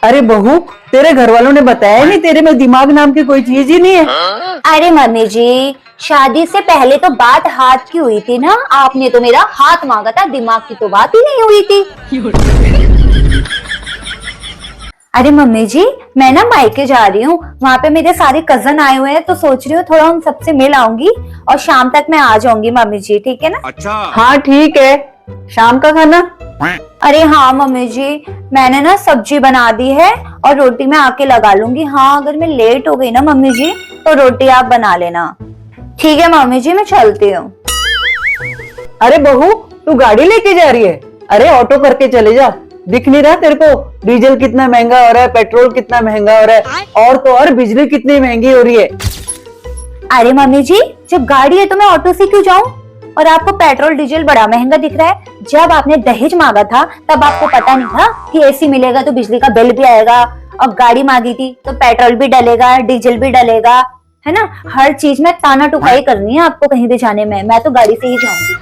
अरे बहू, तेरे घर वालों ने बताया नहीं तेरे में दिमाग नाम की कोई चीज ही नहीं है। अरे मम्मी जी, शादी से पहले तो बात हाथ की हुई थी ना। आपने तो मेरा हाथ मांगा था, दिमाग की तो बात ही नहीं हुई थी। अरे मम्मी जी, मैं ना मायके जा रही हूँ, वहाँ पे मेरे सारे कजन आए हुए हैं, तो सोच रही हूँ थोड़ा उन सबसे मिल आऊंगी और शाम तक मैं आ जाऊंगी मम्मी जी, ठीक है ना? अच्छा। हाँ ठीक है, शाम का खाना। अरे हाँ मम्मी जी, मैंने ना सब्जी बना दी है और रोटी मैं आके लगा लूंगी। हाँ, अगर मैं लेट हो गई ना मम्मी जी तो रोटी आप बना लेना। ठीक है मम्मी जी, मैं चलती हूँ। अरे बहू, तू गाड़ी लेके जा रही है? अरे ऑटो करके चले जा। दिख नहीं रहा तेरे को डीजल कितना महंगा हो रहा है, पेट्रोल कितना महंगा हो रहा है, और तो और बिजली कितनी महंगी हो रही है। अरे मम्मी जी, जब गाड़ी है तो मैं ऑटो से क्यों जाऊं? और आपको पेट्रोल डीजल बड़ा महंगा दिख रहा है। जब आपने दहेज मांगा था तब आपको पता नहीं था कि एसी मिलेगा तो बिजली का बिल भी आएगा, और गाड़ी मांगी थी तो पेट्रोल भी डलेगा, डीजल भी डलेगा, है ना? हर चीज में ताना टुकाई करनी है आपको कहीं भी जाने में। मैं तो गाड़ी से ही जाऊंगी।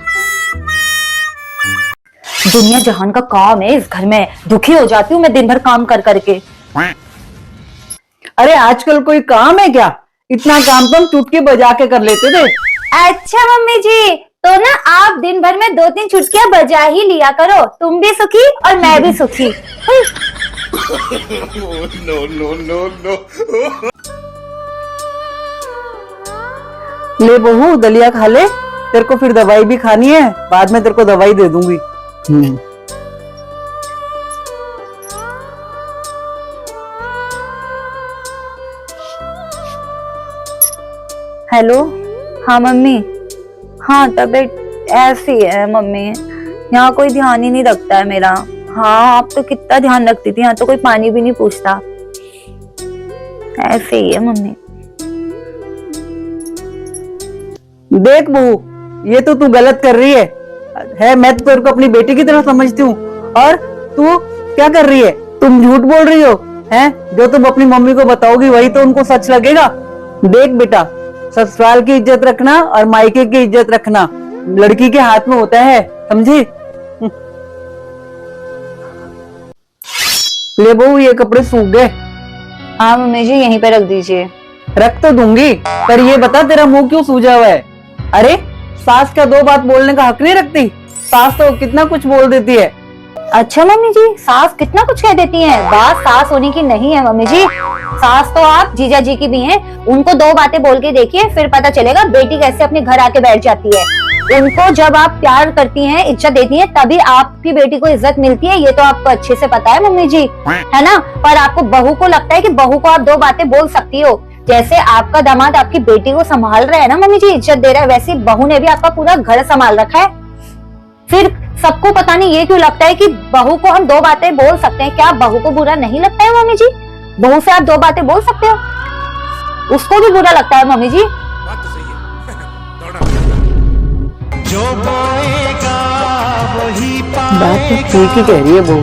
दुनिया जहान का काम है इस घर में, दुखी हो जाती हूँ मैं दिन भर काम कर करके। अरे आजकल कोई काम है क्या? इतना काम तो हम चुटकी बजा के कर लेते थे। अच्छा मम्मी जी, तो ना आप दिन भर में 2-3 चुटकियां बजा ही लिया करो, तुम भी सुखी और मैं भी सुखी। No no no no. ले बहू, दलिया खा ले, तेरे को फिर दवाई भी खानी है, बाद में तेरे को दवाई दे दूंगी। हेलो, हाँ मम्मी। हाँ, तबीयत ऐसी है मम्मी, यहाँ कोई ध्यान ही नहीं रखता है मेरा। हाँ, आप तो कितना ध्यान रखती थी, यहाँ तो कोई पानी भी नहीं पूछता। ऐसे ही है मम्मी। देख बहू, ये तो तू गलत कर रही है। मैं तो तेरे को अपनी बेटी की तरह समझती हूँ, और तू क्या कर रही है? तुम झूठ बोल रही हो, हैं? जो तुम अपनी मम्मी को बताओगी वही तो उनको सच लगेगा। देख बेटा, ससुराल की इज्जत रखना और मायके की इज्जत रखना लड़की के हाथ में होता है, समझी? ले बहू, ये कपड़े सूख गए। हाँ मम्मी जी, यहीं पे रख दीजिए। रख तो दूंगी, पर ये बता तेरा मुंह क्यों सूजा हुआ है? अरे सास का 2 बात बोलने का हक नहीं रखती? सास तो कितना कुछ बोल देती है। अच्छा मम्मी जी, सास कितना कुछ कह देती हैं। बात सास होने की नहीं है मम्मी जी, सास तो आप जीजा जी की भी हैं। उनको 2 बातें बोल के देखिए, फिर पता चलेगा बेटी कैसे अपने घर आके बैठ जाती है। उनको जब आप प्यार करती हैं, इज्जत देती हैं, तभी आपकी बेटी को इज्जत मिलती है। ये तो आपको अच्छे से पता है मम्मी जी, है ना? पर आपको बहू को लगता है कि बहू को आप 2 बातें बोल सकती हो। जैसे आपका दामाद आपकी बेटी को संभाल रहा है ना मम्मी जी, इज्जत दे रहा है, वैसे बहू ने भी आपका पूरा घर संभाल रखा है। फिर सबको पता नहीं ये क्यों लगता है कि बहू को हम 2 बातें बोल सकते हैं। क्या बहू को बुरा नहीं लगता है मम्मी जी? बहू से आप 2 बातें बोल सकते हो, उसको भी बुरा लगता है मम्मी जी। बात तो सही है। जो बोएगा वही बात तो ठीक ही कह रही है बहू।